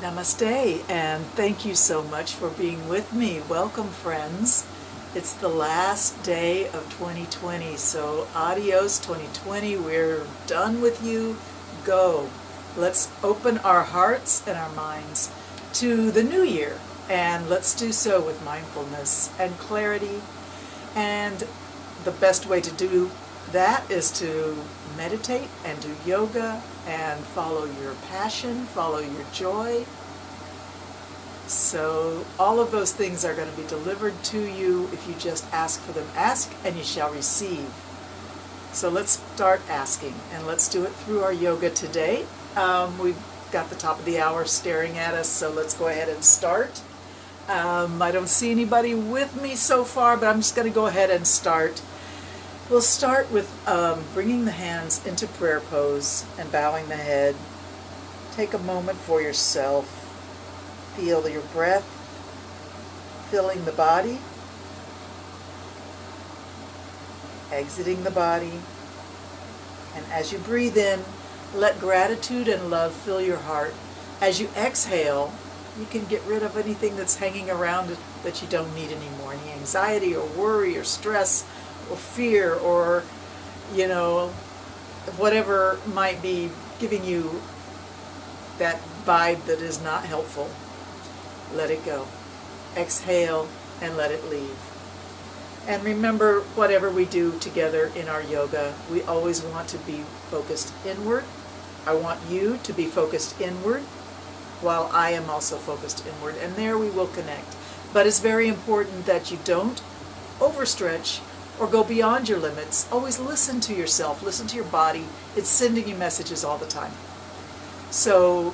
Namaste, and thank you so much for being with me. Welcome, friends. It's the last day of 2020, so adios 2020. We're done with you. Go. Let's open our hearts and our minds to the new year, and let's do so with mindfulness and clarity. And the best way to do that is to meditate and do yoga and follow your passion, follow your joy. So all of those things are going to be delivered to you if you just ask for them. Ask and you shall receive. So let's start asking, and let's do it through our yoga today. We've got the top of the hour staring at us, so let's go ahead and start. I don't see anybody with me so far, but I'm just going to go ahead and start. We'll start with bringing the hands into prayer pose and bowing the head. Take a moment for yourself. Feel your breath filling the body, exiting the body. And as you breathe in, let gratitude and love fill your heart. As you exhale, you can get rid of anything that's hanging around that you don't need anymore. Any anxiety or worry or stress or fear or, whatever might be giving you that vibe that is not helpful. Let it go. Exhale and let it leave. And remember, whatever we do together in our yoga, we always want to be focused inward. I want you to be focused inward while I am also focused inward. And there we will connect. But it's very important that you don't overstretch or go beyond your limits. Always listen to yourself, listen to your body. It's sending you messages all the time. So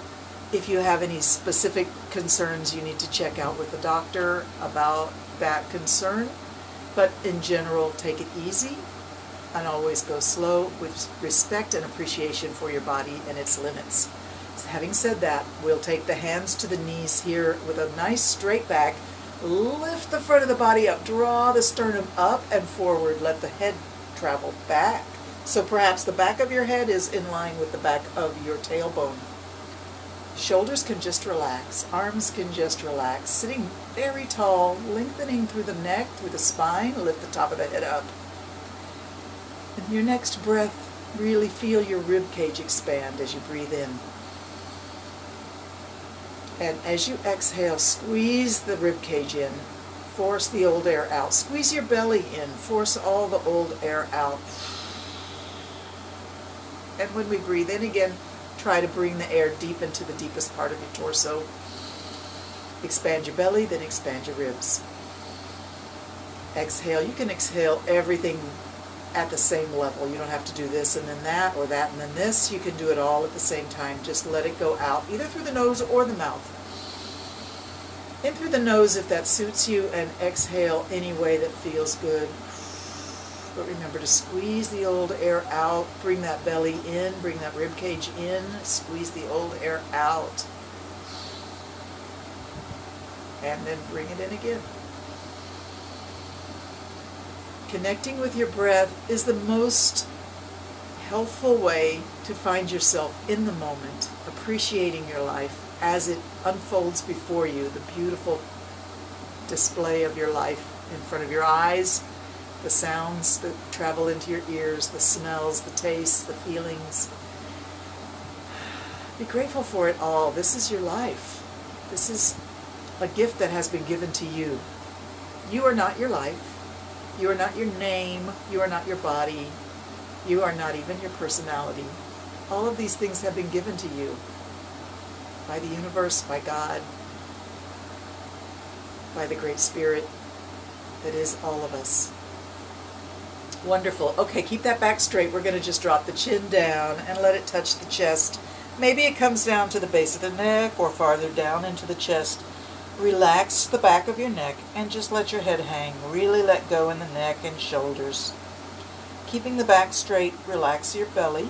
if you have any specific concerns, you need to check out with the doctor about that concern. But in general, take it easy and always go slow with respect and appreciation for your body and its limits. So having said that, we'll take the hands to the knees here with a nice straight back. Lift the front of the body up, draw the sternum up and forward, let the head travel back. So perhaps the back of your head is in line with the back of your tailbone. Shoulders can just relax, arms can just relax, sitting very tall, lengthening through the neck, through the spine, lift the top of the head up. In your next breath, really feel your rib cage expand as you breathe in. And as you exhale, squeeze the rib cage in. Force the old air out. Squeeze your belly in. Force all the old air out. And when we breathe in again, try to bring the air deep into the deepest part of your torso. Expand your belly, then expand your ribs. Exhale. You can exhale everything at the same level. You don't have to do this and then that, or that and then this. You can do it all at the same time. Just let it go out, either through the nose or the mouth. In through the nose if that suits you, and exhale any way that feels good. But remember to squeeze the old air out. Bring that belly in, bring that rib cage in, squeeze the old air out. And then bring it in again. Connecting with your breath is the most helpful way to find yourself in the moment, appreciating your life as it unfolds before you, the beautiful display of your life in front of your eyes, the sounds that travel into your ears, the smells, the tastes, the feelings. Be grateful for it all. This is your life. This is a gift that has been given to you. You are not your life. You are not your name. You are not your body. You are not even your personality. All of these things have been given to you by the universe, by God, by the Great Spirit that is all of us. Wonderful. Okay, keep that back straight. We're going to just drop the chin down and let it touch the chest. Maybe it comes down to the base of the neck or farther down into the chest. Relax the back of your neck and just let your head hang. Really let go in the neck and shoulders. Keeping the back straight, relax your belly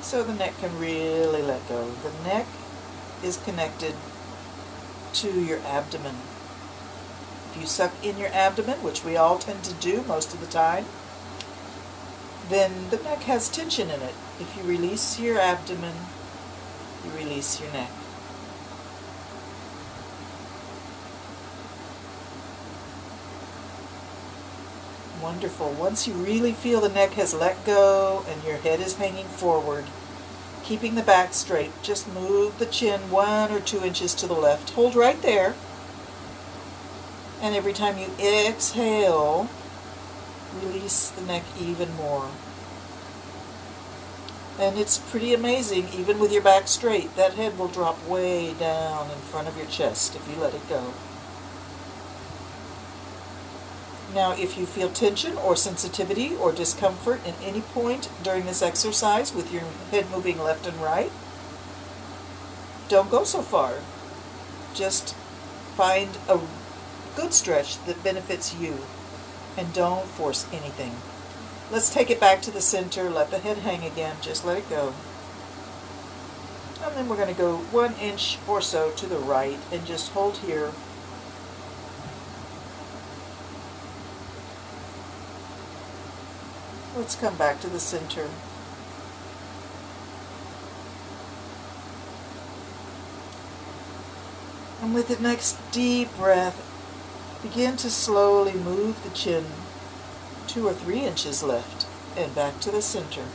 so the neck can really let go. The neck is connected to your abdomen. If you suck in your abdomen, which we all tend to do most of the time, then the neck has tension in it. If you release your abdomen, you release your neck. Wonderful. Once you really feel the neck has let go and your head is hanging forward, keeping the back straight, just move the chin 1 or 2 inches to the left. Hold right there. And every time you exhale, release the neck even more. And it's pretty amazing, even with your back straight, that head will drop way down in front of your chest if you let it go. Now, if you feel tension or sensitivity or discomfort at any point during this exercise with your head moving left and right, don't go so far. Just find a good stretch that benefits you and don't force anything. Let's take it back to the center. Let the head hang again. Just let it go. And then we're going to go 1 inch or so to the right and just hold here. Let's come back to the center. And with the next deep breath, begin to slowly move the chin 2 or 3 inches left and back to the center.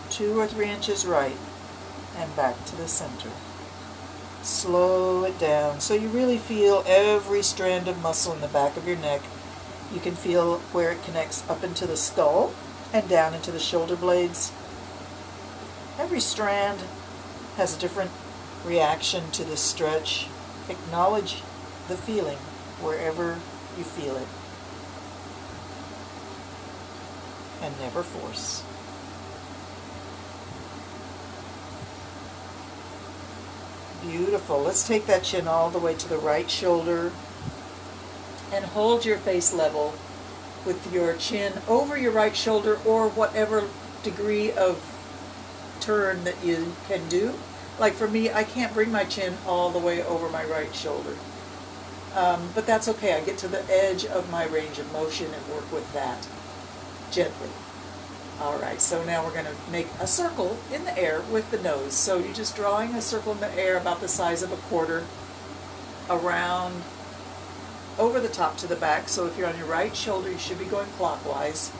2 or 3 inches right and back to the center. Slow it down so you really feel every strand of muscle in the back of your neck. You can feel where it connects up into the skull and down into the shoulder blades. Every strand has a different reaction to this stretch. Acknowledge the feeling wherever you feel it. And never force. Beautiful. Let's take that chin all the way to the right shoulder and hold your face level with your chin over your right shoulder or whatever degree of turn that you can do. Like for me, I can't bring my chin all the way over my right shoulder. But that's okay. I get to the edge of my range of motion and work with that gently. Alright, so now we're going to make a circle in the air with the nose. So you're just drawing a circle in the air about the size of a quarter around over the top to the back. So if you're on your right shoulder, you should be going clockwise.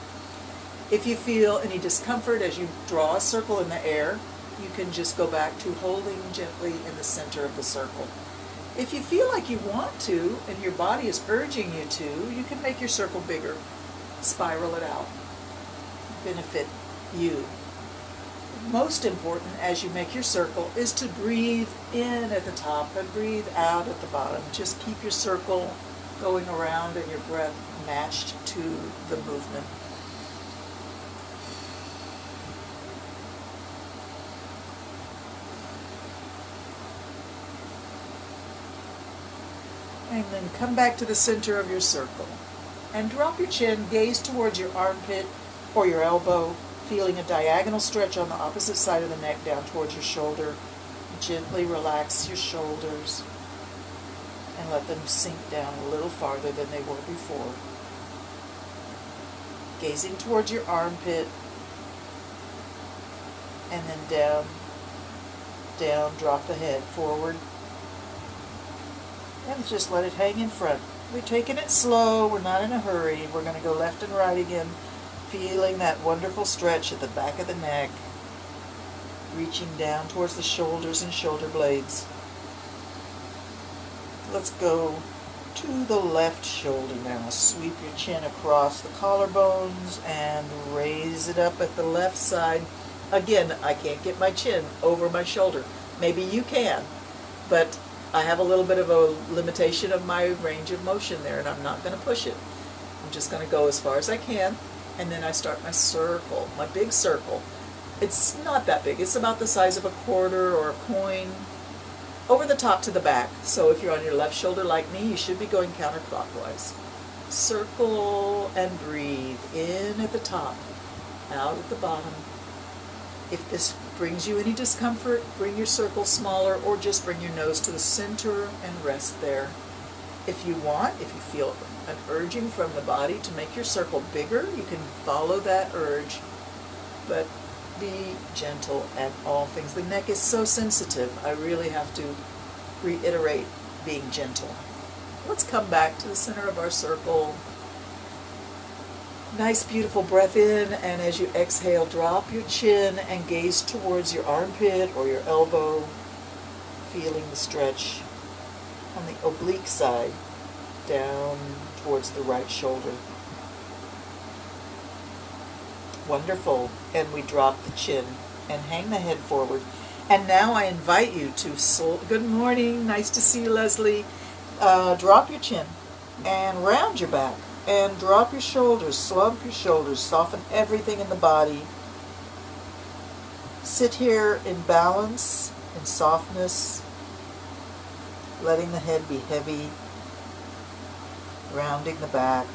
If you feel any discomfort as you draw a circle in the air, you can just go back to holding gently in the center of the circle. If you feel like you want to, and your body is urging you to, you can make your circle bigger. Spiral it out. Benefit you. Most important as you make your circle is to breathe in at the top and breathe out at the bottom. Just keep your circle going around and your breath matched to the movement. And then come back to the center of your circle and drop your chin, gaze towards your armpit or your elbow, feeling a diagonal stretch on the opposite side of the neck down towards your shoulder. Gently relax your shoulders and let them sink down a little farther than they were before. Gazing towards your armpit and then down, down, drop the head forward. And just let it hang in front. We're taking it slow, we're not in a hurry. We're going to go left and right again, feeling that wonderful stretch at the back of the neck, reaching down towards the shoulders and shoulder blades. Let's go to the left shoulder now. Sweep your chin across the collarbones and raise it up at the left side. Again, I can't get my chin over my shoulder. Maybe you can, but I have a little bit of a limitation of my range of motion there, and I'm not going to push it. I'm just going to go as far as I can, and then I start my circle, my big circle. It's not that big. It's about the size of a quarter or a coin, over the top to the back. So if you're on your left shoulder like me, you should be going counterclockwise. Circle and breathe. In at the top, out at the bottom. If this brings you any discomfort, bring your circle smaller or just bring your nose to the center and rest there. If you want, if you feel an urging from the body to make your circle bigger, you can follow that urge, but be gentle at all things. The neck is so sensitive. I really have to reiterate being gentle. Let's come back to the center of our circle Nice, beautiful breath in, and as you exhale, drop your chin and gaze towards your armpit or your elbow, feeling the stretch on the oblique side down towards the right shoulder. Wonderful. And we drop the chin and hang the head forward. And now I invite you to, good morning, nice to see you, Leslie. Drop your chin and round your back and drop your shoulders, slump your shoulders, soften everything in the body. Sit here in balance, in softness, letting the head be heavy, rounding the back.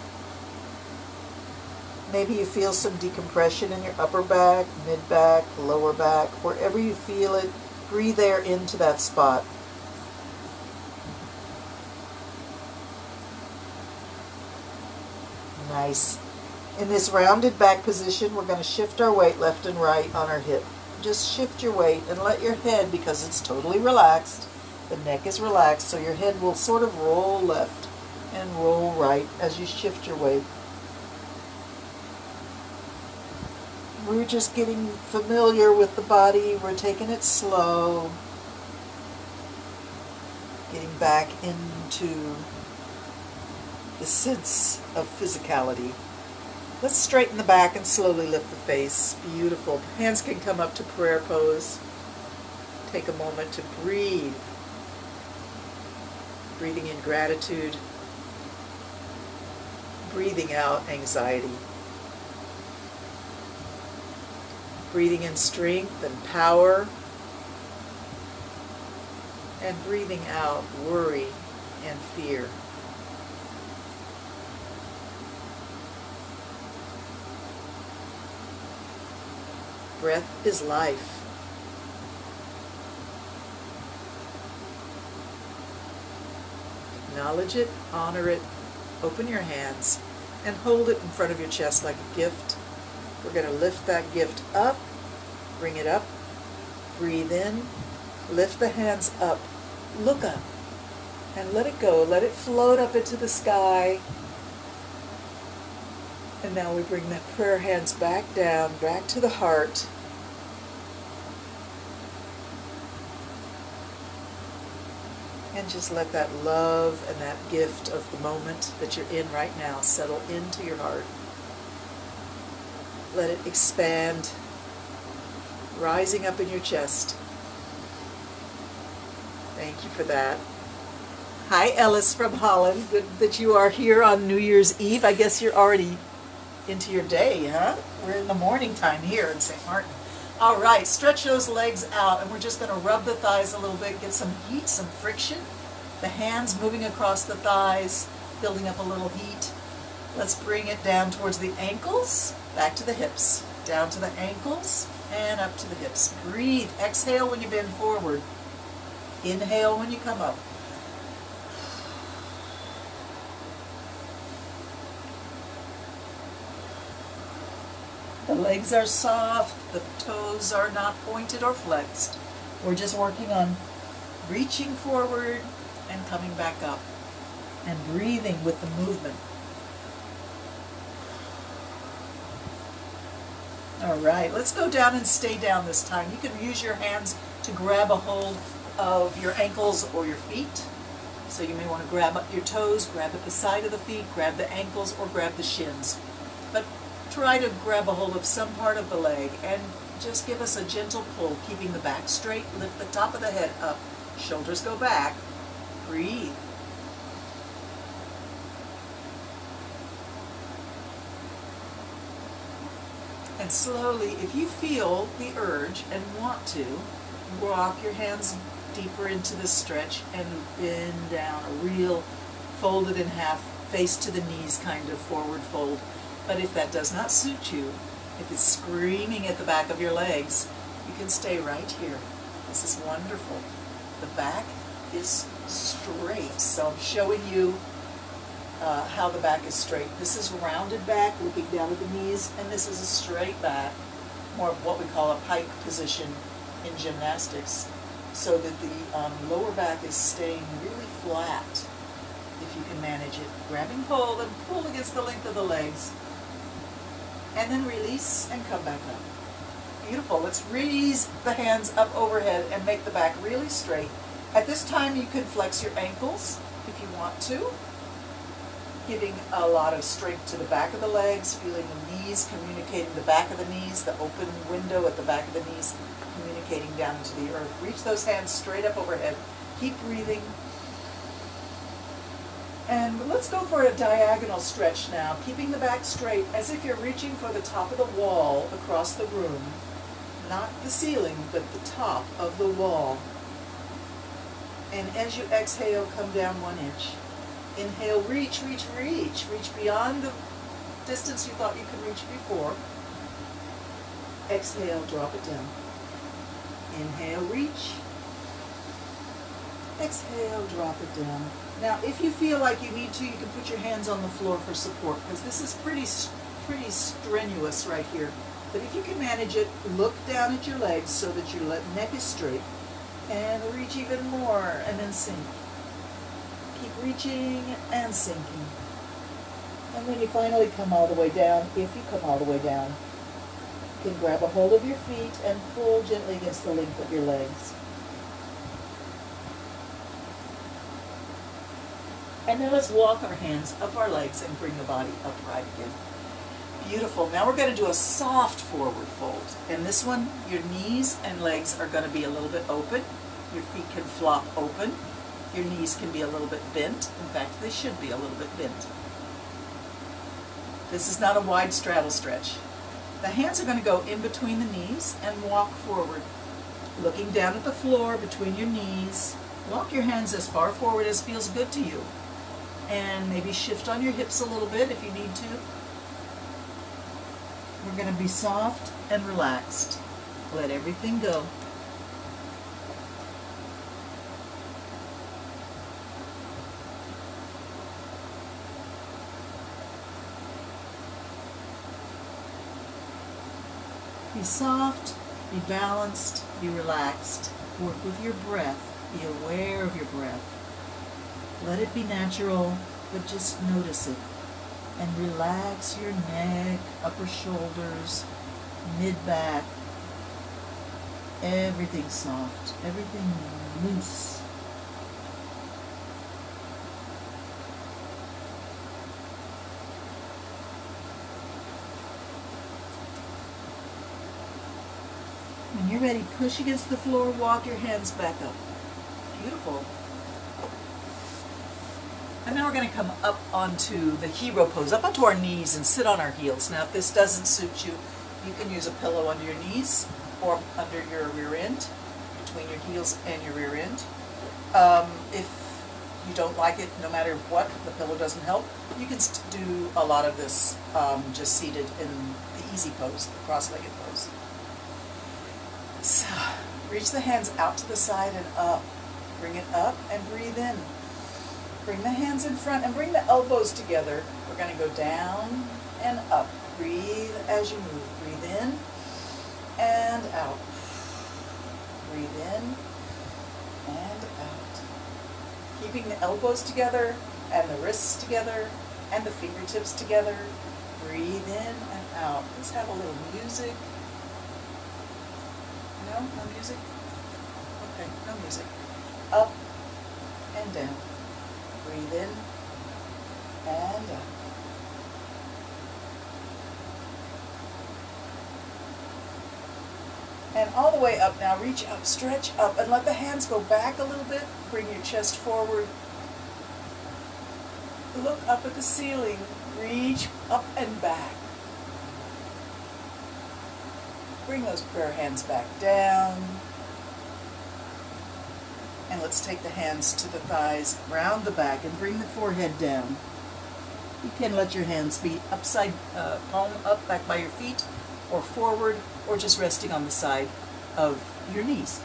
Maybe you feel some decompression in your upper back, mid-back, lower back, wherever you feel it, breathe air into that spot. Nice. In this rounded back position, we're going to shift our weight left and right on our hip. Just shift your weight and let your head, because it's totally relaxed, the neck is relaxed, so your head will sort of roll left and roll right as you shift your weight. We're just getting familiar with the body. We're taking it slow. Getting back into the sense of physicality. Let's straighten the back and slowly lift the face. Beautiful. Hands can come up to prayer pose. Take a moment to breathe. Breathing in gratitude. Breathing out anxiety. Breathing in strength and power, and breathing out worry and fear. Breath is life. Acknowledge it, honor it, open your hands, and hold it in front of your chest like a gift. We're going to lift that gift up, bring it up, breathe in, lift the hands up, look up, and let it go. Let it float up into the sky. And now we bring the prayer hands back down, back to the heart. And just let that love and that gift of the moment that you're in right now settle into your heart. Let it expand, rising up in your chest. Thank you for that. Hi, Ellis from Holland. Good that you are here on New Year's Eve. I guess you're already into your day, huh? We're in the morning time here in St. Martin. All right, stretch those legs out, and we're just going to rub the thighs a little bit, get some heat, some friction. The hands moving across the thighs, building up a little heat. Let's bring it down towards the ankles, back to the hips, down to the ankles, and up to the hips. Breathe. Exhale when you bend forward. Inhale when you come up. The legs are soft, the toes are not pointed or flexed. We're just working on reaching forward and coming back up and breathing with the movement. All right, let's go down and stay down this time. You can use your hands to grab a hold of your ankles or your feet. So you may want to grab up your toes, grab at the side of the feet, grab the ankles, or grab the shins. But try to grab a hold of some part of the leg and just give us a gentle pull, keeping the back straight. Lift the top of the head up. Shoulders go back. Breathe. And slowly, if you feel the urge and want to, rock your hands deeper into the stretch and bend down, a real folded in half, face to the knees kind of forward fold. But if that does not suit you, if it's screaming at the back of your legs, you can stay right here. This is wonderful. The back is straight, so I'm showing you how the back is straight. This is rounded back, looking down at the knees, and this is a straight back, more of what we call a pike position in gymnastics, so that the lower back is staying really flat, if you can manage it. Grabbing hold and pull against the length of the legs. And then release and come back up. Beautiful. Let's raise the hands up overhead and make the back really straight. At this time you could flex your ankles if you want to, giving a lot of strength to the back of the legs, feeling the knees communicating the back of the knees, the open window at the back of the knees communicating down into the earth. Reach those hands straight up overhead. Keep breathing. And let's go for a diagonal stretch now, keeping the back straight as if you're reaching for the top of the wall across the room. Not the ceiling, but the top of the wall. And as you exhale, come down 1 inch. Inhale, reach, reach, reach. Reach beyond the distance you thought you could reach before. Exhale, drop it down. Inhale, reach. Exhale, drop it down. Now, if you feel like you need to, you can put your hands on the floor for support, because this is pretty strenuous right here. But if you can manage it, look down at your legs so that your neck is straight, and reach even more, and then sink. Keep reaching and sinking. And when you finally come all the way down, if you come all the way down, you can grab a hold of your feet and pull gently against the length of your legs. And then let's walk our hands up our legs and bring the body upright again. Beautiful. Now we're going to do a soft forward fold. And this one, your knees and legs are going to be a little bit open. Your feet can flop open. Your knees can be a little bit bent. In fact, they should be a little bit bent. This is not a wide straddle stretch. The hands are going to go in between the knees and walk forward. Looking down at the floor between your knees. Walk your hands as far forward as feels good to you. And maybe shift on your hips a little bit if you need to. We're going to be soft and relaxed. Let everything go. Be soft, be balanced, be relaxed. Work with your breath. Be aware of your breath. Let it be natural, but just notice it. And relax your neck, upper shoulders, mid-back. Everything soft, everything loose. When you're ready, push against the floor, walk your hands back up. Beautiful. And now we're going to come up onto the hero pose, up onto our knees and sit on our heels. Now if this doesn't suit you, you can use a pillow under your knees or under your rear end, between your heels and your rear end. If you don't like it, no matter what, the pillow doesn't help, you can do a lot of this just seated in the easy pose, the cross-legged pose. So, reach the hands out to the side and up. Bring it up and breathe in. Bring the hands in front and bring the elbows together. We're going to go down and up. Breathe as you move. Breathe in and out. Breathe in and out. Keeping the elbows together and the wrists together and the fingertips together. Breathe in and out. Let's have a little music. No? No music? Okay, no music. Up and down. Breathe in and out. And all the way up now, reach up, stretch up, and let the hands go back a little bit. Bring your chest forward. Look up at the ceiling. Reach up and back. Bring those prayer hands back down. And let's take the hands to the thighs, round the back, and bring the forehead down. You can let your hands be upside, palm up, back by your feet, or forward, or just resting on the side of your knees.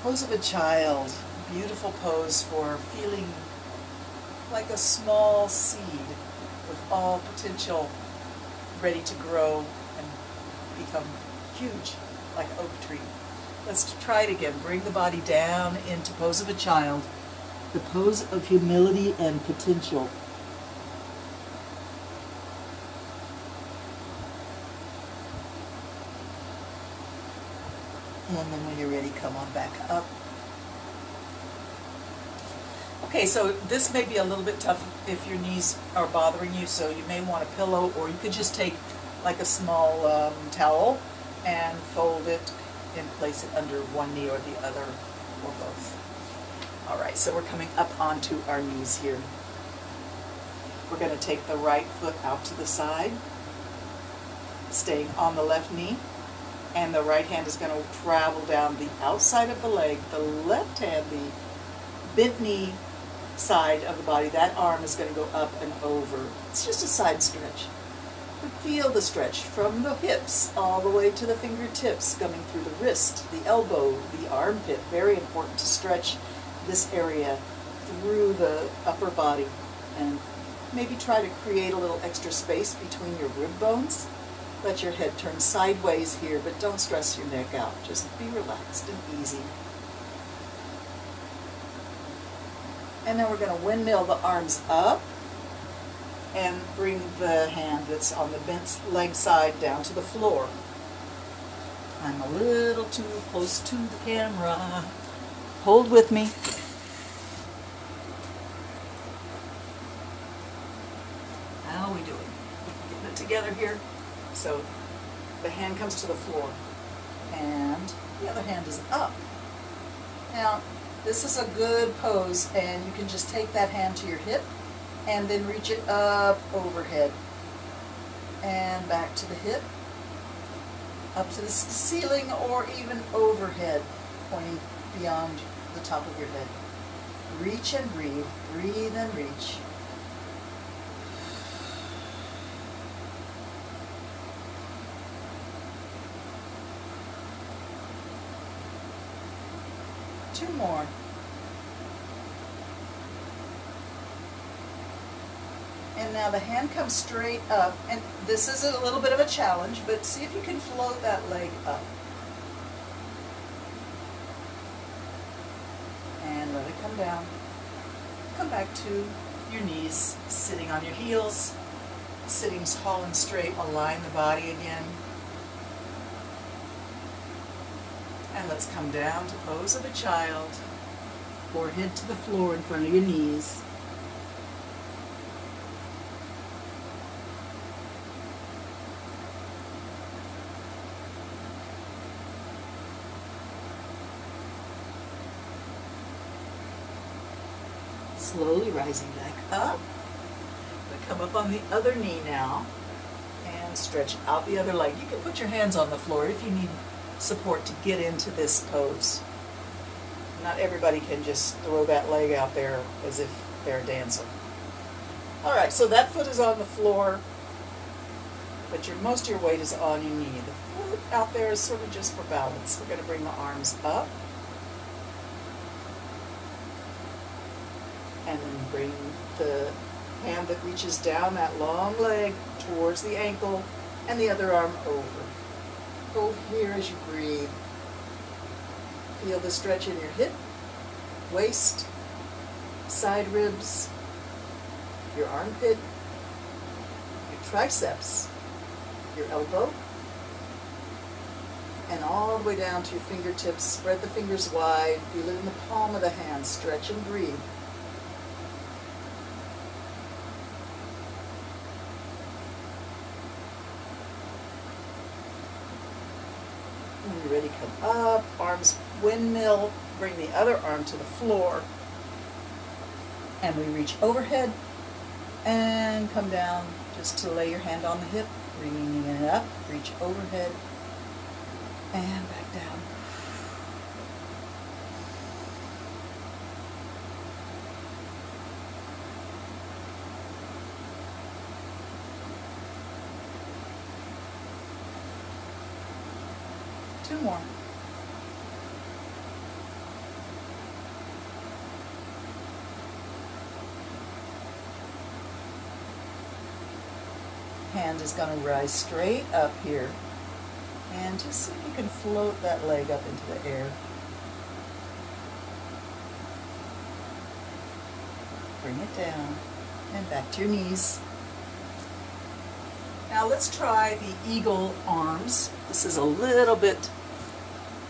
Pose of a child. Beautiful pose for feeling like a small seed with all potential, ready to grow and become huge like an oak tree. Let's try it again. Bring the body down into pose of a child, the pose of humility and potential. And then when you're ready, come on back up. Okay, so this may be a little bit tough if your knees are bothering you, so you may want a pillow, or you could just take like a small towel and fold it and place it under one knee or the other, or both. All right, so we're coming up onto our knees here. We're going to take the right foot out to the side, staying on the left knee, and the right hand is going to travel down the outside of the leg. The left hand, the bent knee side of the body, that arm is going to go up and over. It's just a side stretch. But feel the stretch from the hips all the way to the fingertips, coming through the wrist, the elbow, the armpit. Very important to stretch this area through the upper body, and maybe try to create a little extra space between your rib bones. Let your head turn sideways here, but don't stress your neck out. Just be relaxed and easy. And then we're going to windmill the arms up and bring the hand that's on the bent leg side down to the floor. I'm a little too close to the camera. Hold with me. How are we doing? Getting it together here. So the hand comes to the floor and the other hand is up. Now, this is a good pose, and you can just take that hand to your hip and then reach it up overhead and back to the hip, up to the ceiling, or even overhead, pointing beyond the top of your head. Reach and breathe, breathe and reach. Two more. And now the hand comes straight up, and this is a little bit of a challenge, but see if you can float that leg up. And let it come down. Come back to your knees, sitting on your heels, sitting tall and straight. Align the body again. And let's come down to pose of a child. Forehead to the floor in front of your knees. Slowly rising back up. We come up on the other knee now and stretch out the other leg. You can put your hands on the floor if you need support to get into this pose. Not everybody can just throw that leg out there as if they're a dancer. All right, so that foot is on the floor, but most of your weight is on your knee. The foot out there is sort of just for balance. We're going to bring the arms up, and then bring the hand that reaches down that long leg towards the ankle, and the other arm over. Hold here as you breathe. Feel the stretch in your hip, waist, side ribs, your armpit, your triceps, your elbow, and all the way down to your fingertips. Spread the fingers wide. Feel it in the palm of the hand. Stretch and breathe. When you're ready, come up, arms windmill, bring the other arm to the floor, and we reach overhead and come down just to lay your hand on the hip, bringing it up, reach overhead and back down. Two more. Hand is going to rise straight up here. And just see if you can float that leg up into the air. Bring it down and back to your knees. Now let's try the eagle arms. This is a little bit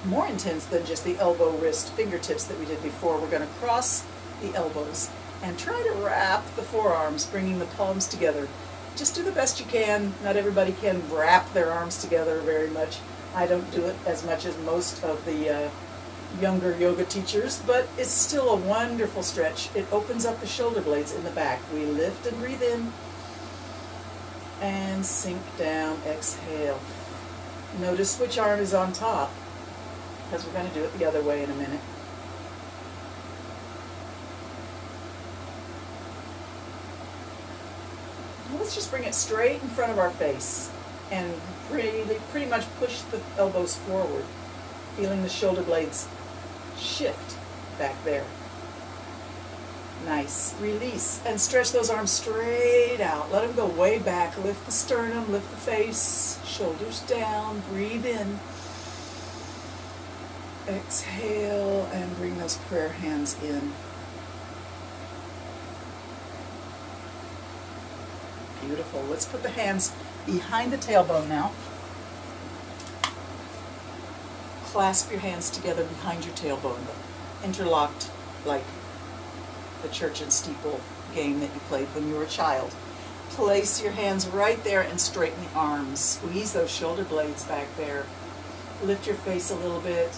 more intense than just the elbow, wrist, fingertips that we did before. We're going to cross the elbows and try to wrap the forearms, bringing the palms together. Just do the best you can. Not everybody can wrap their arms together very much. I don't do it as much as most of the younger yoga teachers, but it's still a wonderful stretch. It opens up the shoulder blades in the back. We lift and breathe in and sink down, exhale. Notice which arm is on top, because we're going to do it the other way in a minute. Let's just bring it straight in front of our face and pretty much push the elbows forward, feeling the shoulder blades shift back there. Nice. Release and stretch those arms straight out. Let them go way back. Lift the sternum, lift the face, shoulders down, breathe in. Exhale and bring those prayer hands in. Beautiful. Let's put the hands behind the tailbone now. Clasp your hands together behind your tailbone, interlocked like the church and steeple game that you played when you were a child. Place your hands right there and straighten the arms. Squeeze those shoulder blades back there. Lift your face a little bit.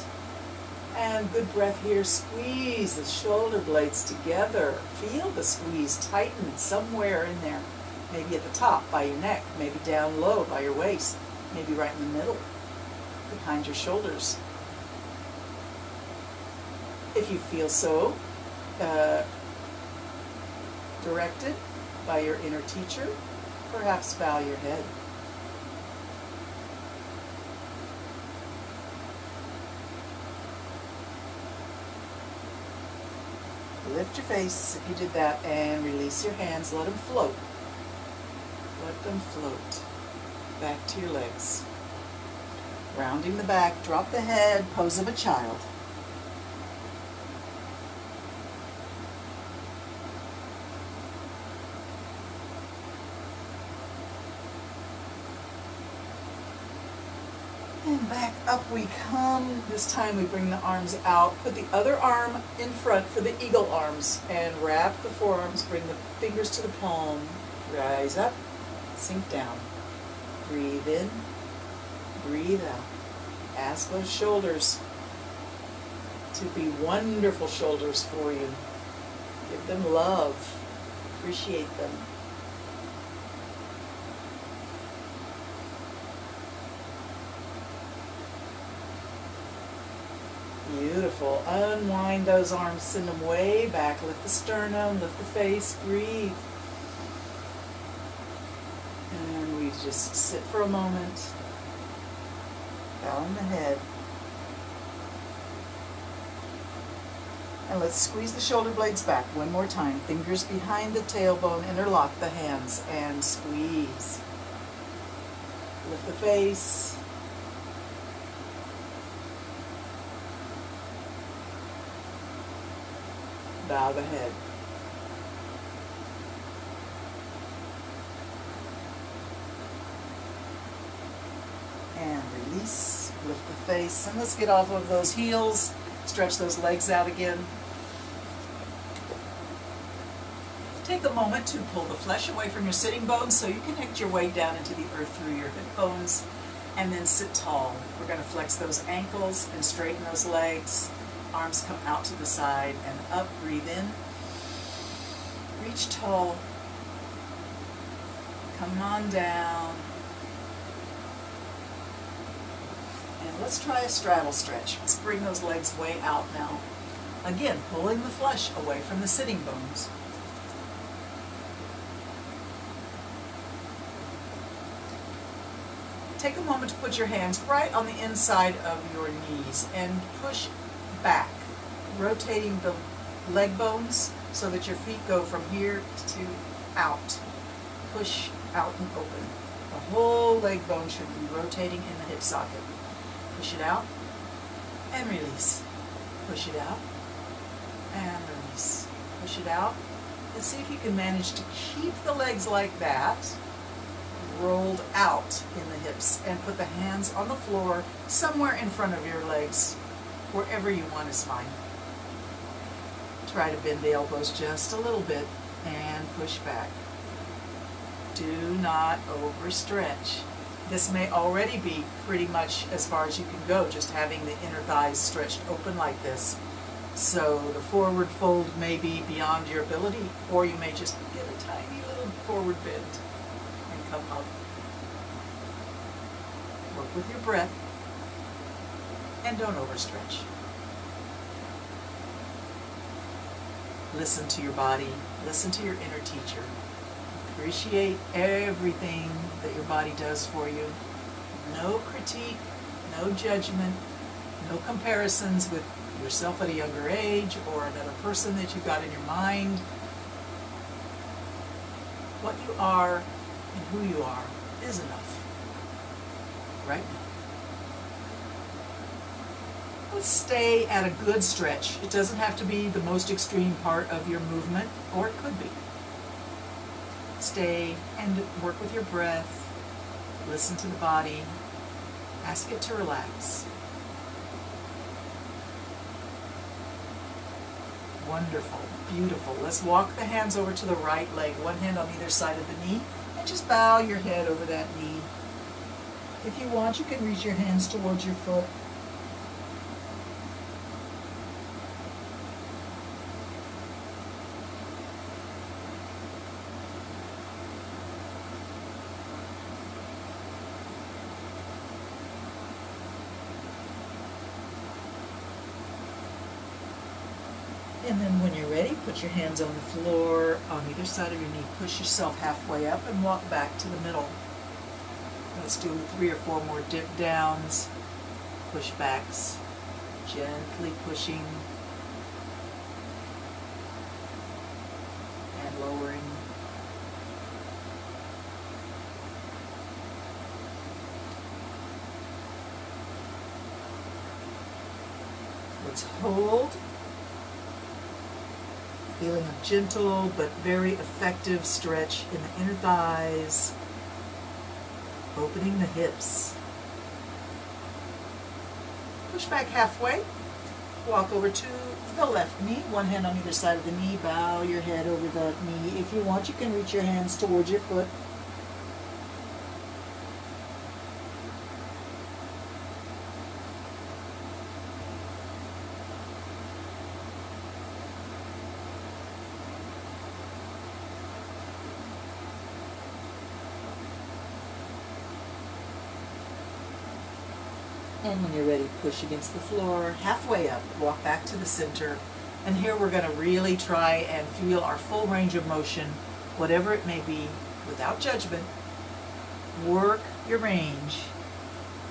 And good breath here. Squeeze the shoulder blades together. Feel the squeeze tighten somewhere in there. Maybe at the top by your neck, maybe down low by your waist, maybe right in the middle, behind your shoulders. If you feel so directed by your inner teacher, perhaps bow your head. Lift your face if you did that and release your hands. Let them float. Let them float back to your legs. Rounding the back, drop the head, pose of a child. And back up we come. This time we bring the arms out. Put the other arm in front for the eagle arms and wrap the forearms. Bring the fingers to the palm. Rise up. Sink down. Breathe in. Breathe out. Ask those shoulders to be wonderful shoulders for you. Give them love. Appreciate them. Beautiful. Unwind those arms. Send them way back. Lift the sternum. Lift the face. Breathe. And we just sit for a moment. Bowing the head. And let's squeeze the shoulder blades back one more time. Fingers behind the tailbone. Interlock the hands and squeeze. Lift the face. Bow the head. And release, lift the face, and let's get off of those heels, stretch those legs out again. Take a moment to pull the flesh away from your sitting bones so you connect your way down into the earth through your hip bones, and then sit tall. We're going to flex those ankles and straighten those legs. Arms come out to the side and up, breathe in. Reach tall. Come on down. And let's try a straddle stretch. Let's bring those legs way out now. Again, pulling the flesh away from the sitting bones. Take a moment to put your hands right on the inside of your knees and push back, rotating the leg bones so that your feet go from here to out. Push out and open. The whole leg bone should be rotating in the hip socket. Push it out and release. Push it out and release. Push it out. And see if you can manage to keep the legs like that, rolled out in the hips, and put the hands on the floor somewhere in front of your legs. Wherever you want is fine. Try to bend the elbows just a little bit and push back. Do not overstretch. This may already be pretty much as far as you can go, just having the inner thighs stretched open like this. So the forward fold may be beyond your ability, or you may just get a tiny little forward bend and come up. Work with your breath and don't overstretch. Listen to your body, listen to your inner teacher. Appreciate everything that your body does for you. No critique, no judgment, no comparisons with yourself at a younger age or another person that you've got in your mind. What you are and who you are is enough right now. Let's stay at a good stretch. It doesn't have to be the most extreme part of your movement, or it could be. Stay and work with your breath. Listen to the body. Ask it to relax. Wonderful, beautiful. Let's walk the hands over to the right leg, one hand on either side of the knee, and just bow your head over that knee. If you want, you can reach your hands towards your foot. And then when you're ready, put your hands on the floor on either side of your knee. Push yourself halfway up and walk back to the middle. Let's do 3 or 4 more dip downs, push backs, gently pushing and lowering. Let's hold. Feeling a gentle but very effective stretch in the inner thighs, opening the hips. Push back halfway, walk over to the left knee, one hand on either side of the knee, bow your head over the knee. If you want, you can reach your hands towards your foot. And when you're ready, push against the floor, halfway up, walk back to the center. And here we're going to really try and feel our full range of motion, whatever it may be, without judgment. Work your range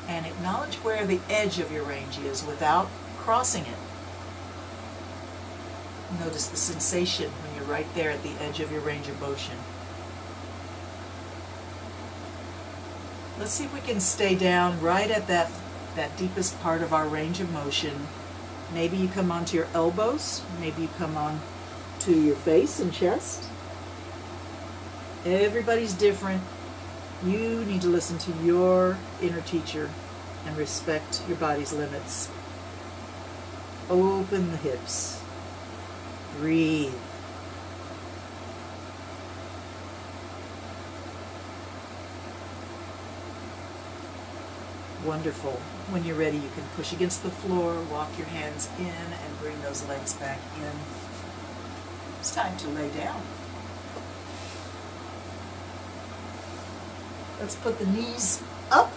and acknowledge where the edge of your range is without crossing it. Notice the sensation when you're right there at the edge of your range of motion. Let's see if we can stay down right at that deepest part of our range of motion. Maybe you come onto your elbows, maybe you come on to your face and chest. Everybody's different. You need to listen to your inner teacher and respect your body's limits. Open the hips. Breathe. Wonderful. When you're ready, you can push against the floor, walk your hands in, and bring those legs back in. It's time to lay down. Let's put the knees up,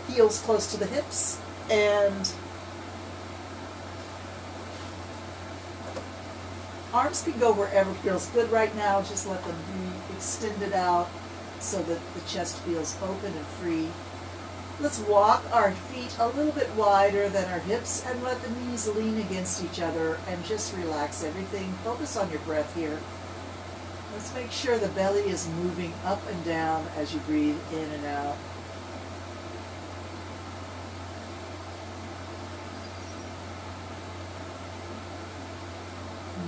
heels close to the hips, and arms can go wherever feels good right now. Just let them be extended out so that the chest feels open and free. Let's walk our feet a little bit wider than our hips and let the knees lean against each other and just relax everything. Focus on your breath here. Let's make sure the belly is moving up and down as you breathe in and out.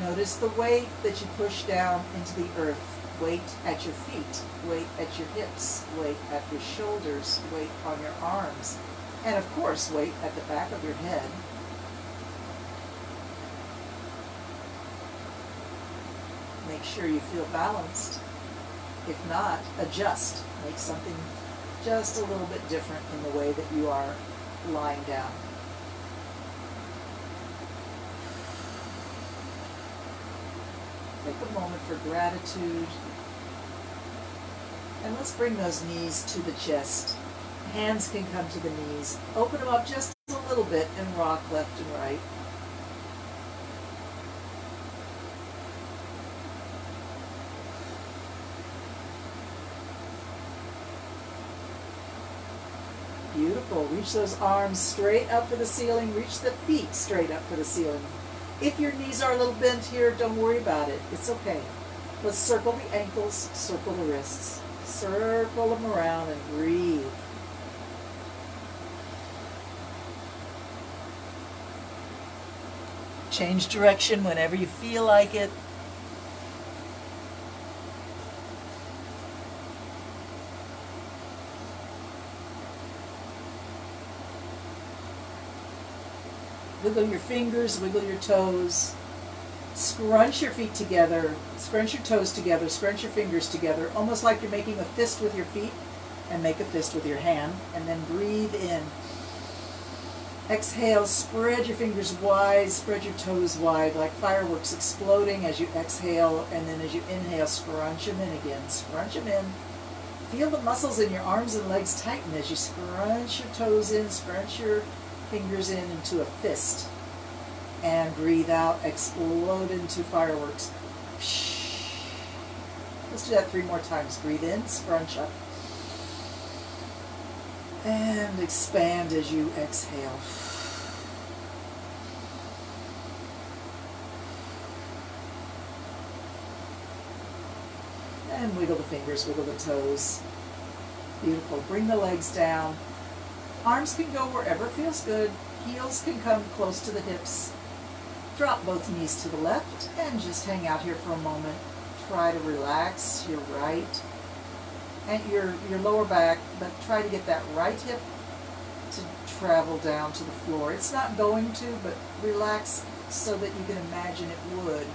Notice the weight that you push down into the earth. Weight at your feet, weight at your hips, weight at your shoulders, weight on your arms, and of course weight at the back of your head. Make sure you feel balanced. If not, adjust. Make something just a little bit different in the way that you are lying down. Take a moment for gratitude. And let's bring those knees to the chest. Hands can come to the knees. Open them up just a little bit and rock left and right. Beautiful. Reach those arms straight up for the ceiling. Reach the feet straight up for the ceiling. If your knees are a little bent here, don't worry about it. It's okay. Let's circle the ankles, circle the wrists. Circle them around and breathe. Change direction whenever you feel like it. Wiggle your fingers, wiggle your toes. Scrunch your feet together, scrunch your toes together, scrunch your fingers together, almost like you're making a fist with your feet, and make a fist with your hand, and then breathe in. Exhale, spread your fingers wide, spread your toes wide, like fireworks exploding as you exhale, and then as you inhale, scrunch them in again. Scrunch them in. Feel the muscles in your arms and legs tighten as you scrunch your toes in, scrunch your fingers in into a fist. And breathe out, explode into fireworks. Let's do that 3 more times. Breathe in, scrunch up. And expand as you exhale. And wiggle the fingers, wiggle the toes. Beautiful. Bring the legs down. Arms can go wherever feels good. Heels can come close to the hips. Drop both knees to the left and just hang out here for a moment. Try to relax your right and your lower back, but try to get that right hip to travel down to the floor. It's not going to, but relax so that you can imagine it would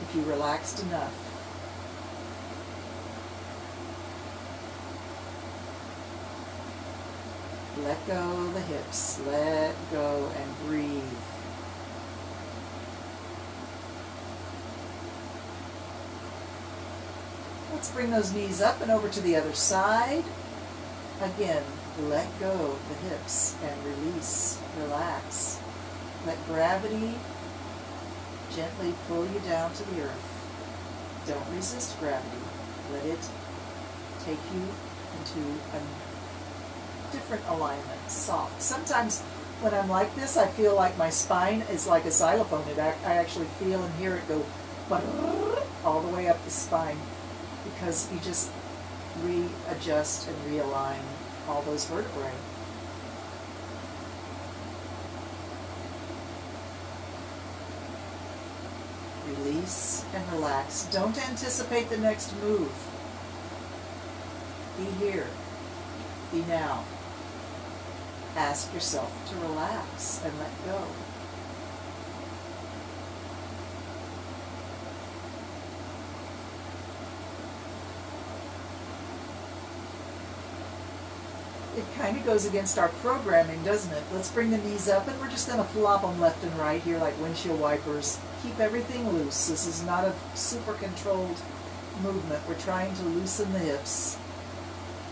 if you relaxed enough. Let go the hips, let go and breathe. Let's bring those knees up and over to the other side. Again, let go the hips and release, relax. Let gravity gently pull you down to the earth. Don't resist gravity. Let it take you into a different alignment, soft. Sometimes when I'm like this, I feel like my spine is like a xylophone. I actually feel and hear it go all the way up the spine, because you just readjust and realign all those vertebrae. Release and relax. Don't anticipate the next move. Be here. Be now. Ask yourself to relax and let go. It kind of goes against our programming, doesn't it? Let's bring the knees up and we're just going to flop them left and right here like windshield wipers. Keep everything loose. This is not a super controlled movement. We're trying to loosen the hips.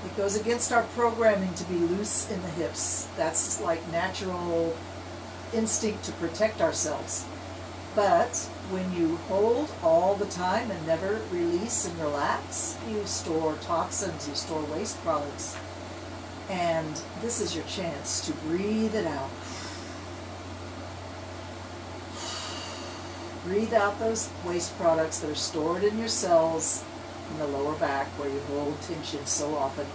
It goes against our programming to be loose in the hips. That's like natural instinct to protect ourselves. But when you hold all the time and never release and relax, you store toxins, you store waste products. And this is your chance to breathe it out. Breathe out those waste products that are stored in your cells in the lower back where you hold tension so often.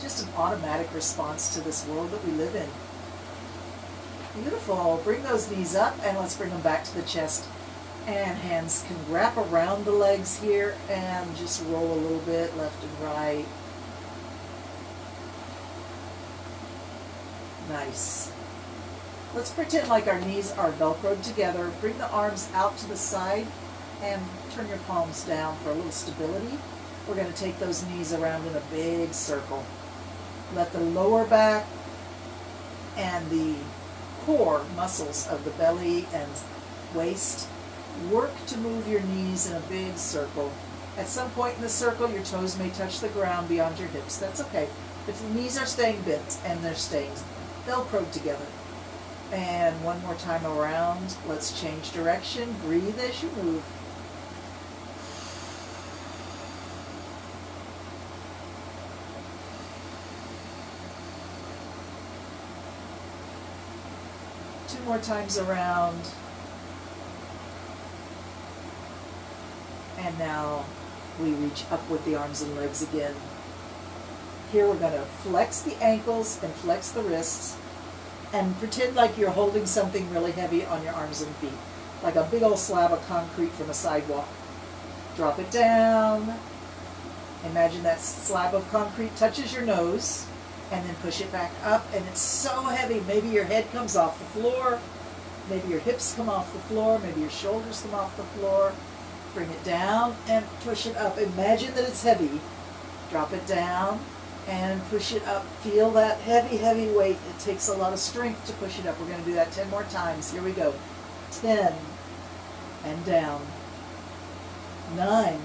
Just an automatic response to this world that we live in. Beautiful. Bring those knees up and let's bring them back to the chest. And hands can wrap around the legs here and just roll a little bit left and right. Nice. Let's pretend like our knees are Velcroed together. Bring the arms out to the side and turn your palms down for a little stability. We're going to take those knees around in a big circle. Let the lower back and the core muscles of the belly and waist work to move your knees in a big circle. At some point in the circle, your toes may touch the ground beyond your hips. That's okay. But the knees are staying bent and they're staying Velcroed together. And one more time around. Let's change direction. Breathe as you move. Two more times around. And now we reach up with the arms and legs again. Here we're going to flex the ankles and flex the wrists and pretend like you're holding something really heavy on your arms and feet, like a big old slab of concrete from a sidewalk. Drop it down. Imagine that slab of concrete touches your nose, and then push it back up, and it's so heavy. Maybe your head comes off the floor, maybe your hips come off the floor, maybe your shoulders come off the floor. Bring it down and push it up. Imagine that it's heavy. Drop it down and push it up. Feel that heavy, heavy weight. It takes a lot of strength to push it up. We're going to do that 10 more times. Here we go. 10 and down. 9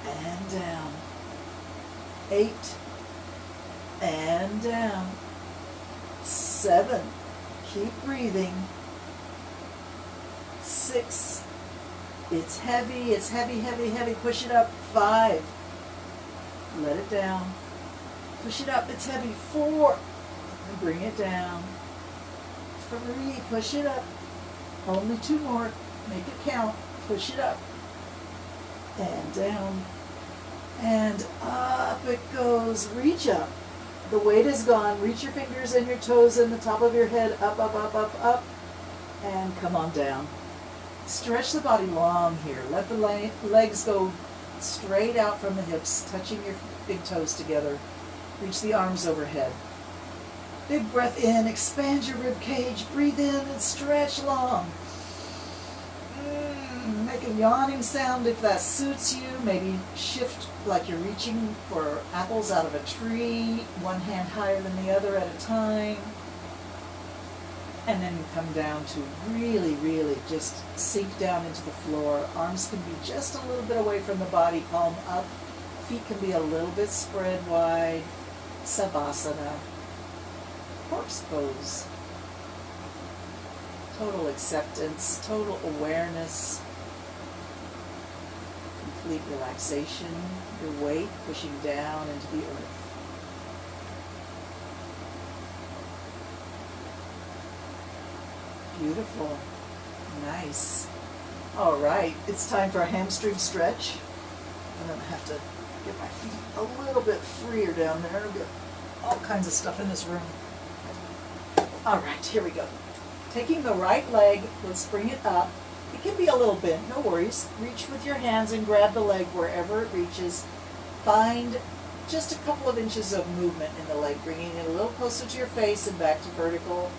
and down. 8 and down. 7. Keep breathing. 6. It's heavy, heavy, heavy. Push it up. 5. Let it down. Push it up. It's heavy. 4. And bring it down. 3. Push it up. Only 2 more. Make it count. Push it up. And down. And up it goes. Reach up. The weight is gone. Reach your fingers and your toes and the top of your head. Up, up, up, up, up. And come on down. Stretch the body long here. Let the legs go straight out from the hips, touching your big toes together. Reach the arms overhead. Big breath in, expand your rib cage. Breathe in and stretch long. Make a yawning sound if that suits you. Maybe shift like you're reaching for apples out of a tree, one hand higher than the other at a time. And then come down to really, really just sink down into the floor. Arms can be just a little bit away from the body, palm up. Feet can be a little bit spread wide. Savasana. Corpse pose. Total acceptance, total awareness. Complete relaxation. Your weight pushing down into the earth. Beautiful. Nice. All right, it's time for a hamstring stretch. I'm going to have to get my feet a little bit freer down there. I've got all kinds of stuff in this room. All right, here we go. Taking the right leg, let's bring it up. It can be a little bent, no worries. Reach with your hands and grab the leg wherever it reaches. Find just a couple of inches of movement in the leg, bringing it a little closer to your face and back to vertical.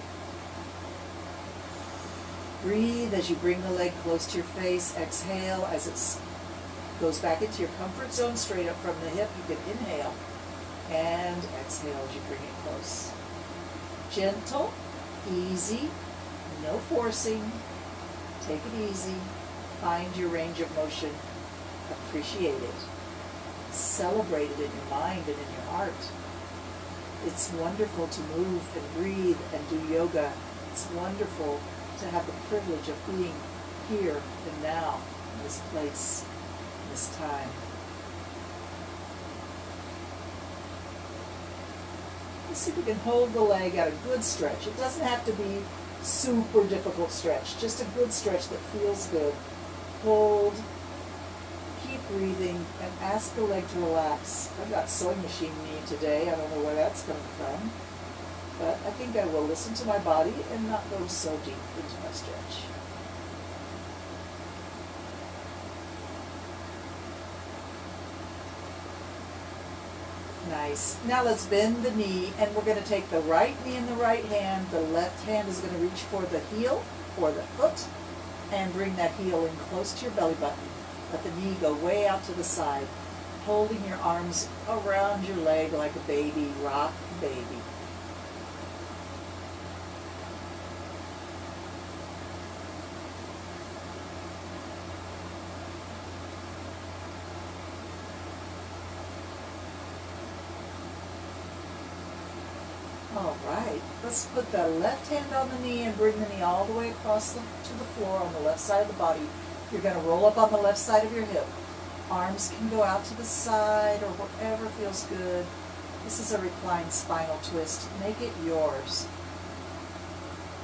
Breathe as you bring the leg close to your face. Exhale as it goes back into your comfort zone, straight up from the hip. You can inhale and exhale as you bring it close. Gentle, easy, no forcing. Take it easy. Find your range of motion. Appreciate it. Celebrate it in your mind and in your heart. It's wonderful to move and breathe and do yoga. It's wonderful to have the privilege of being here and now, in this place, in this time. Let's see if we can hold the leg at a good stretch. It doesn't have to be super difficult stretch, just a good stretch that feels good. Hold, keep breathing, and ask the leg to relax. I've got sewing machine knee today. I don't know where that's coming from. But I think I will listen to my body and not go so deep into my stretch. Nice. Now let's bend the knee, and we're going to take the right knee in the right hand. The left hand is going to reach for the heel or the foot and bring that heel in close to your belly button. Let the knee go way out to the side, holding your arms around your leg like a baby. Rock the baby. All right, let's put the left hand on the knee and bring the knee all the way across to the floor on the left side of the body. You're going to roll up on the left side of your hip. Arms can go out to the side or wherever feels good. This is a reclined spinal twist. Make it yours.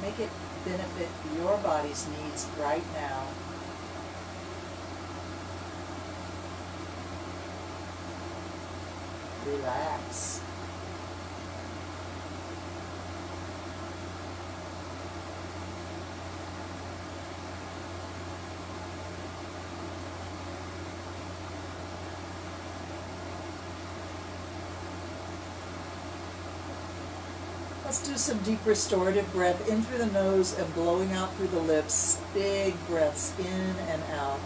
Make it benefit your body's needs right now. Relax. Let's do some deep restorative breath in through the nose and blowing out through the lips. Big breaths in and out.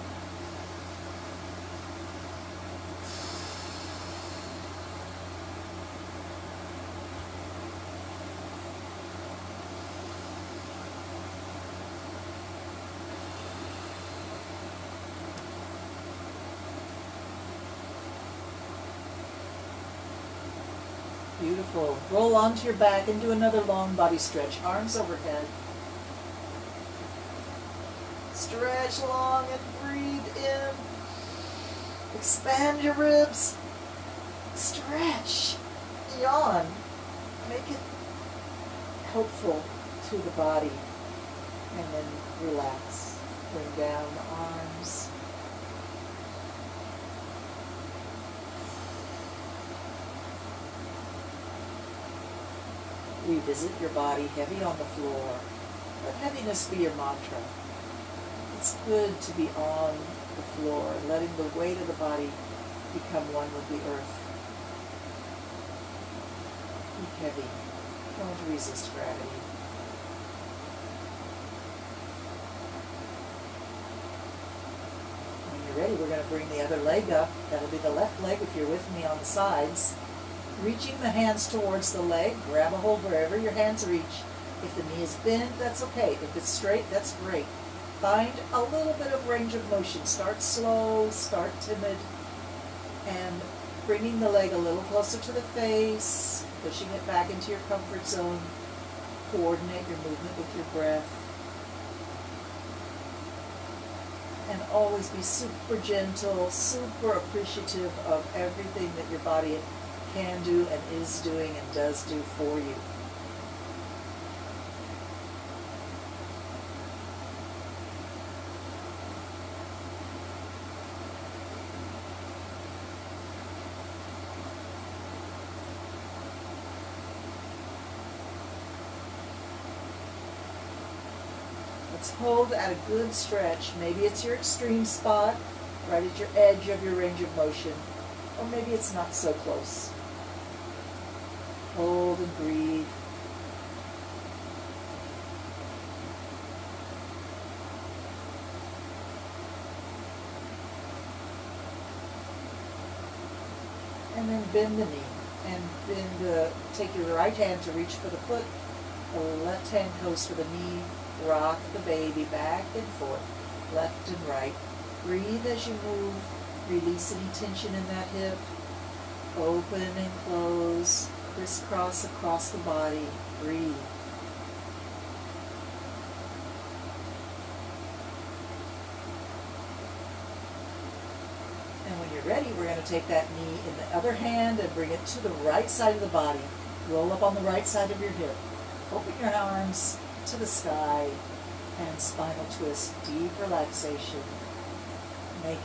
Beautiful. Roll onto your back and do another long body stretch. Arms overhead. Stretch long and breathe in. Expand your ribs. Stretch. Yawn. Make it helpful to the body. And then relax. Bring down the arms. Revisit your body heavy on the floor. Let heaviness be your mantra. It's good to be on the floor, letting the weight of the body become one with the earth. Be heavy. Don't resist gravity. When you're ready, we're going to bring the other leg up. That'll be the left leg if you're with me on the sides. Reaching the hands towards the leg, grab a hold wherever your hands reach. If the knee is bent, that's okay. If it's straight, that's great. Find a little bit of range of motion. Start slow, start timid, and bringing the leg a little closer to the face, pushing it back into your comfort zone. Coordinate your movement with your breath. And always be super gentle, super appreciative of everything that your body can do and is doing and does do for you. Let's hold at a good stretch. Maybe it's your extreme spot, right at your edge of your range of motion, or maybe it's not so close. Hold and breathe. And then bend the knee. And take your right hand to reach for the foot. The left hand goes for the knee. Rock the baby back and forth, left and right. Breathe as you move. Release any tension in that hip. Open and close. Crisscross across the body. Breathe. And when you're ready, we're going to take that knee in the other hand and bring it to the right side of the body. Roll up on the right side of your hip. Open your arms to the sky and spinal twist. Deep relaxation. Make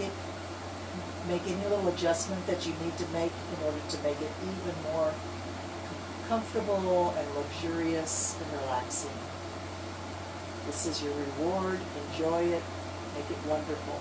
any little adjustment that you need to make in order to make it even more comfortable and luxurious and relaxing. This is your reward. Enjoy it. Make it wonderful.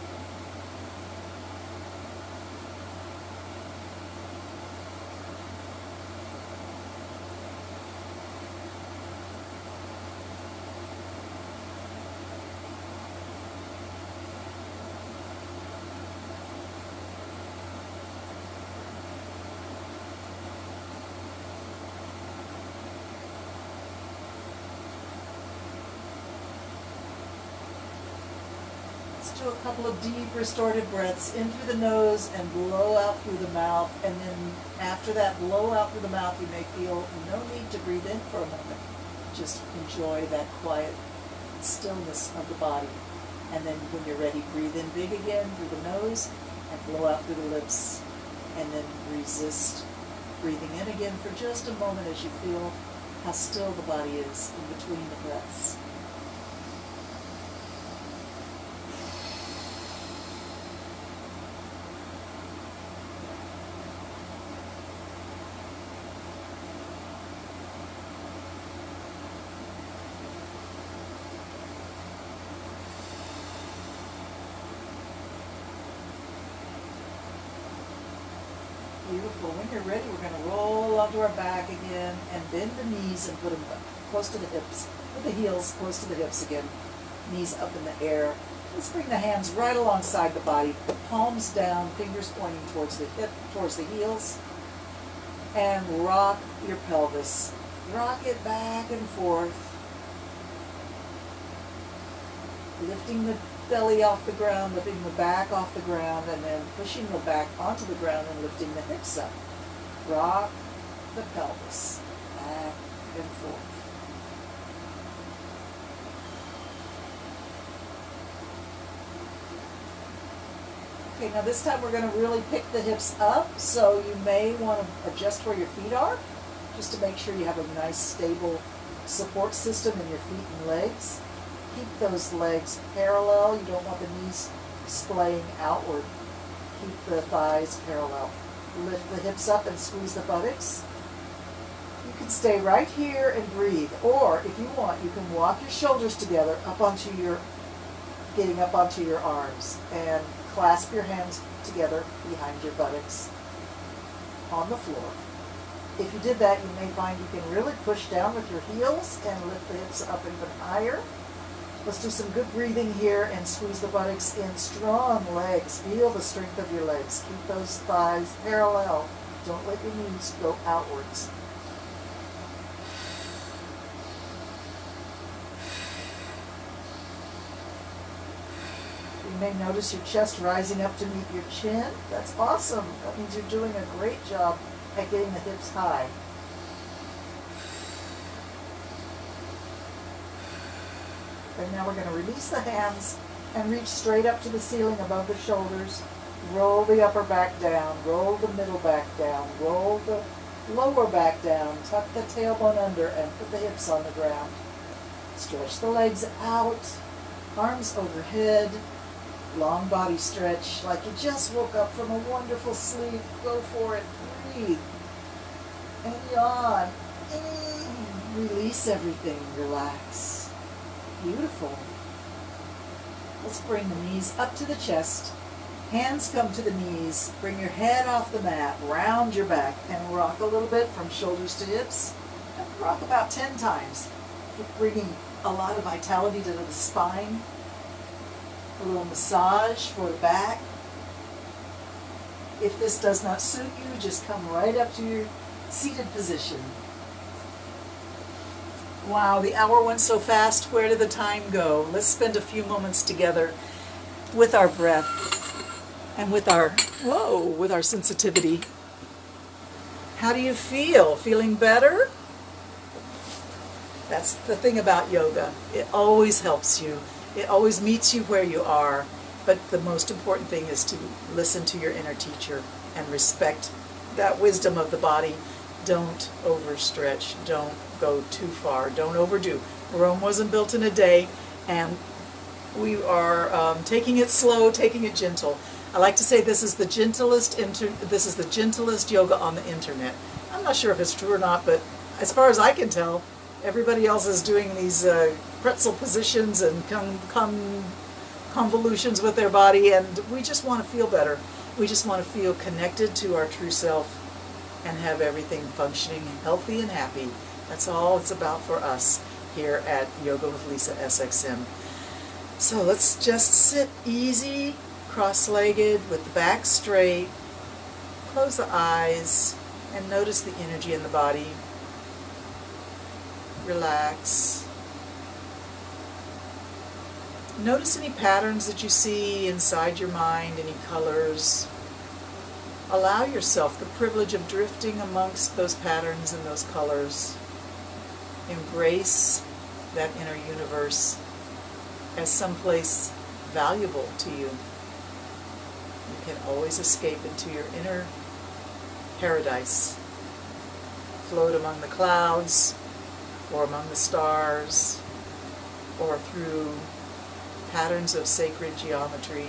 do a couple of deep restorative breaths in through the nose and blow out through the mouth. And then after that blow out through the mouth, you may feel no need to breathe in for a moment. Just enjoy that quiet stillness of the body. And then when you're ready, breathe in big again through the nose and blow out through the lips. And then resist breathing in again for just a moment as you feel how still the body is in between the breaths. Beautiful. When you're ready, we're going to roll onto our back again and bend the knees and put them close to the hips. Put the heels close to the hips again. Knees up in the air. Let's bring the hands right alongside the body. Palms down, fingers pointing towards the hip, towards the heels. And rock your pelvis. Rock it back and forth. Lifting the belly off the ground, lifting the back off the ground, and then pushing the back onto the ground and lifting the hips up. Rock the pelvis back and forth. Okay, now this time we're going to really pick the hips up, so you may want to adjust where your feet are, just to make sure you have a nice stable support system in your feet and legs. Keep those legs parallel. You don't want the knees splaying outward. Keep the thighs parallel. Lift the hips up and squeeze the buttocks. You can stay right here and breathe. Or if you want, you can walk your shoulders together getting up onto your arms, and clasp your hands together behind your buttocks on the floor. If you did that, you may find you can really push down with your heels and lift the hips up even higher. Let's do some good breathing here and squeeze the buttocks in. Strong legs. Feel the strength of your legs. Keep those thighs parallel. Don't let your knees go outwards. You may notice your chest rising up to meet your chin. That's awesome. That means you're doing a great job at getting the hips high. And now we're going to release the hands and reach straight up to the ceiling above the shoulders. Roll the upper back down. Roll the middle back down. Roll the lower back down. Tuck the tailbone under and put the hips on the ground. Stretch the legs out. Arms overhead. Long body stretch like you just woke up from a wonderful sleep. Go for it. Breathe. And yawn. Release everything. Relax. Beautiful. Let's bring the knees up to the chest. Hands come to the knees. Bring your head off the mat. Round your back and rock a little bit from shoulders to hips. And rock about 10 times. Keep bringing a lot of vitality to the spine. A little massage for the back. If this does not suit you, just come right up to your seated position. Wow, the hour went so fast. Where did the time go? Let's spend a few moments together with our breath and with our sensitivity. How do you feel? Feeling better? That's the thing about yoga. It always helps you. It always meets you where you are. But the most important thing is to listen to your inner teacher and respect that wisdom of the body. Don't overstretch. Don't go too far. Don't overdo. Rome wasn't built in a day, and we are taking it slow, taking it gentle. I like to say this is the gentlest yoga on the internet. I'm not sure if it's true or not, but as far as I can tell, everybody else is doing these pretzel positions and convolutions with their body, and we just want to feel better. We just want to feel connected to our true self and have everything functioning healthy and happy. That's all it's about for us here at Yoga with Lisa SXM. So let's just sit easy, cross-legged with the back straight. Close the eyes and notice the energy in the body. Relax. Notice any patterns that you see inside your mind, any colors. Allow yourself the privilege of drifting amongst those patterns and those colors. Embrace that inner universe as someplace valuable to you. You can always escape into your inner paradise. Float among the clouds, or among the stars, or through patterns of sacred geometry.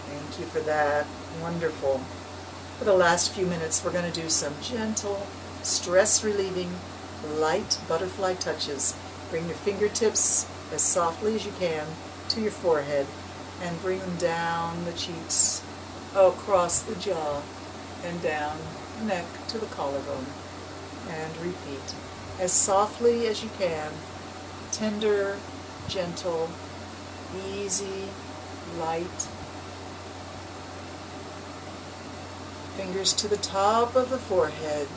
Thank you for that. Wonderful. For the last few minutes, we're going to do some gentle, stress-relieving, light butterfly touches. Bring your fingertips as softly as you can to your forehead and bring them down the cheeks, across the jaw, and down the neck to the collarbone. And repeat as softly as you can, tender, gentle, easy, light. Fingers to the top of the forehead.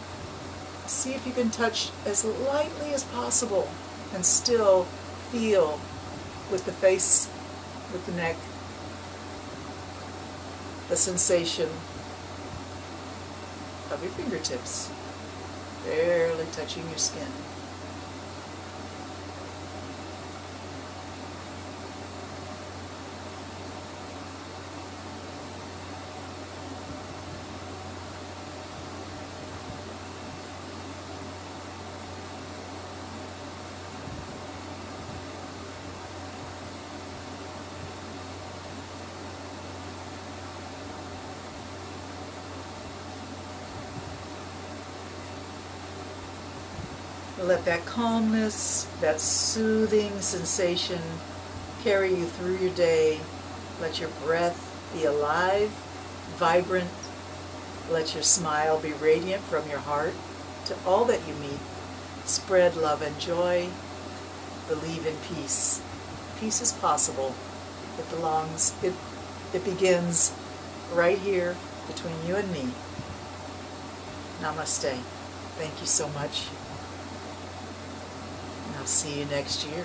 See if you can touch as lightly as possible and still feel with the face, with the neck, the sensation of your fingertips barely touching your skin. Let that calmness, that soothing sensation carry you through your day. Let your breath be alive, vibrant. Let your smile be radiant from your heart to all that you meet. Spread love and joy. Believe in peace. Peace is possible. It begins right here between you and me. Namaste. Thank you so much. I'll see you next year.